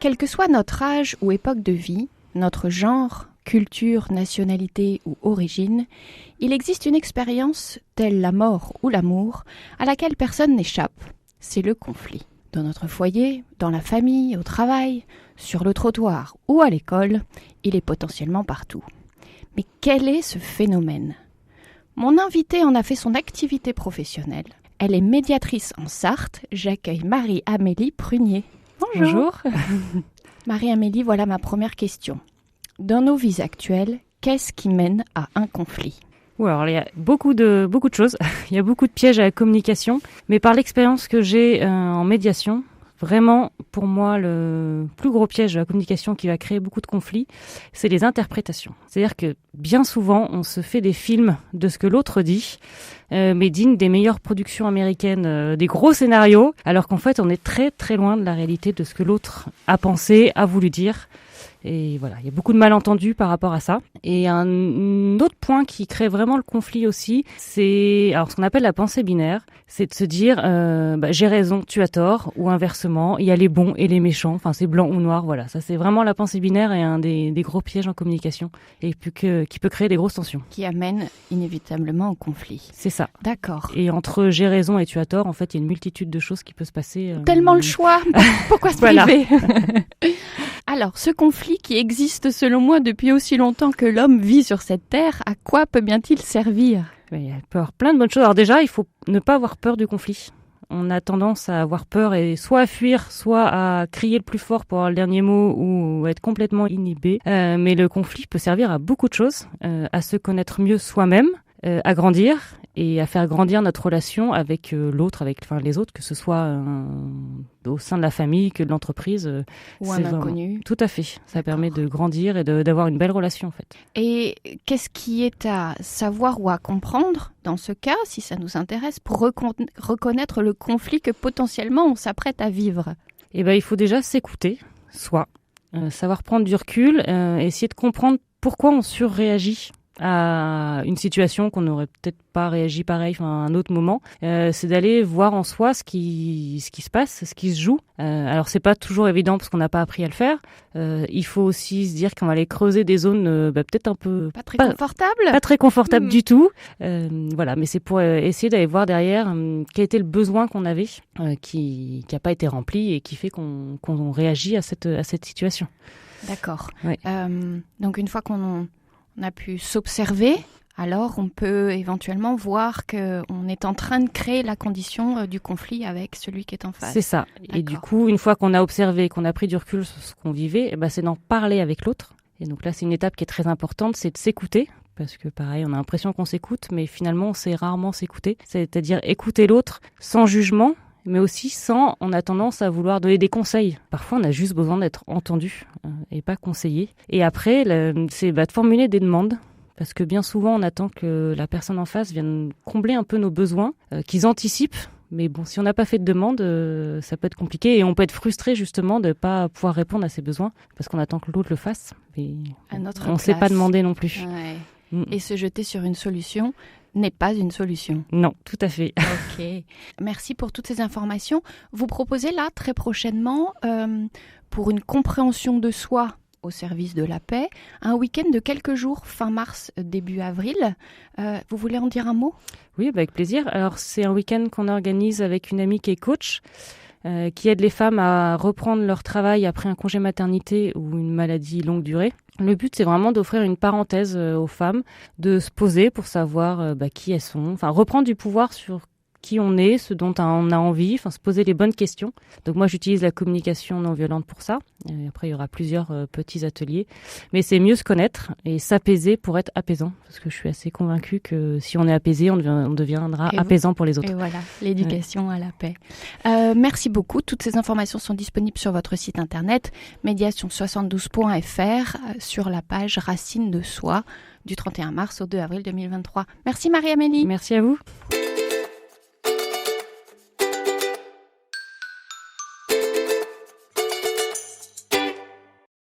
Quel que soit notre âge ou époque de vie, notre genre, culture, nationalité ou origine, il existe une expérience, telle la mort ou l'amour, à laquelle personne n'échappe. C'est le conflit. Dans notre foyer, dans la famille, au travail, sur le trottoir ou à l'école, il est potentiellement partout. Mais quel est ce phénomène ? Mon invitée en a fait son activité professionnelle. Elle est médiatrice en Sarthe. J'accueille Marie-Amélie Prunier. Bonjour. Marie-Amélie, voilà ma première question. Dans nos vies actuelles, qu'est-ce qui mène à un conflit ? Alors, il y a beaucoup de choses. Il y a beaucoup de pièges à la communication. Mais par l'expérience que j'ai en médiation, vraiment, pour moi, le plus gros piège de la communication qui va créer beaucoup de conflits, c'est les interprétations. C'est-à-dire que bien souvent, on se fait des films de ce que l'autre dit, mais dignes des meilleures productions américaines, des gros scénarios, alors qu'en fait, on est très très loin de la réalité de ce que l'autre a pensé, a voulu dire. Et voilà, il y a beaucoup de malentendus par rapport à ça. Et un autre point qui crée vraiment le conflit aussi, c'est alors ce qu'on appelle la pensée binaire, c'est de se dire j'ai raison, tu as tort, ou inversement, il y a les bons et les méchants, enfin c'est blanc ou noir, voilà. Ça c'est vraiment la pensée binaire et un des gros pièges en communication et qui peut créer des grosses tensions. Qui amène inévitablement au conflit. C'est ça. D'accord. Et entre j'ai raison et tu as tort, en fait, il y a une multitude de choses qui peuvent se passer. Tellement le choix. Pourquoi se priver ? Alors, ce conflit qui existe selon moi depuis aussi longtemps que l'homme vit sur cette terre, à quoi peut bien-il servir ? Il peut y avoir plein de bonnes choses. Alors déjà, il faut ne pas avoir peur du conflit. On a tendance à avoir peur et soit à fuir, soit à crier le plus fort pour avoir le dernier mot ou être complètement inhibé. Mais le conflit peut servir à beaucoup de choses, à se connaître mieux soi-même, à grandir et à faire grandir notre relation avec l'autre, avec les autres, que ce soit au sein de la famille, que de l'entreprise. Ou un inconnu. Tout à fait. Ça permet de grandir et d'avoir une belle relation, en fait. Et qu'est-ce qui est à savoir ou à comprendre, dans ce cas, si ça nous intéresse, pour reconnaître le conflit que potentiellement on s'apprête à vivre ? Eh ben, il faut déjà s'écouter, savoir prendre du recul, essayer de comprendre pourquoi on surréagit à une situation qu'on n'aurait peut-être pas réagi pareil à un autre moment, c'est d'aller voir en soi ce qui se passe, ce qui se joue. Alors c'est pas toujours évident parce qu'on n'a pas appris à le faire. Il faut aussi se dire qu'on va aller creuser des zones peut-être un peu pas très confortables du tout. Voilà, mais c'est pour essayer d'aller voir derrière quel était le besoin qu'on avait qui a pas été rempli et qui fait qu'on réagit à cette situation. D'accord. Ouais. Donc une fois qu'on a pu s'observer, alors on peut éventuellement voir qu'on est en train de créer la condition du conflit avec celui qui est en face. C'est ça. D'accord. Et du coup, une fois qu'on a observé, qu'on a pris du recul sur ce qu'on vivait, c'est d'en parler avec l'autre. Et donc là, c'est une étape qui est très importante, c'est de s'écouter. Parce que pareil, on a l'impression qu'on s'écoute, mais finalement, on sait rarement s'écouter. C'est-à-dire écouter l'autre sans jugement, mais aussi on a tendance à vouloir donner des conseils. Parfois, on a juste besoin d'être entendu et pas conseillé. Et après, c'est de formuler des demandes. Parce que bien souvent, on attend que la personne en face vienne combler un peu nos besoins, qu'ils anticipent. Mais bon, si on n'a pas fait de demande, ça peut être compliqué. Et on peut être frustré justement de ne pas pouvoir répondre à ses besoins. Parce qu'on attend que l'autre le fasse. Mais on ne sait pas demander non plus. Ouais. Et se jeter sur une solution n'est pas une solution. Non, tout à fait. Ok. Merci pour toutes ces informations. Vous proposez là, très prochainement, pour une compréhension de soi au service de la paix, un week-end de quelques jours, fin mars, début avril. Vous voulez en dire un mot ? Oui, avec plaisir. Alors, c'est un week-end qu'on organise avec une amie qui est coach, qui aide les femmes à reprendre leur travail après un congé maternité ou une maladie longue durée. Le but, c'est vraiment d'offrir une parenthèse aux femmes, de se poser pour savoir qui elles sont, reprendre du pouvoir sur qui on est, ce dont on a envie, se poser les bonnes questions. Donc moi, j'utilise la communication non violente pour ça. Et après, il y aura plusieurs petits ateliers. Mais c'est mieux se connaître et s'apaiser pour être apaisant. Parce que je suis assez convaincue que si on est apaisé, on deviendra apaisant pour les autres. Et voilà, l'éducation à la paix. Merci beaucoup. Toutes ces informations sont disponibles sur votre site internet médiation72.fr sur la page Racines de soi du 31 mars au 2 avril 2023. Merci Marie-Amélie. Merci à vous.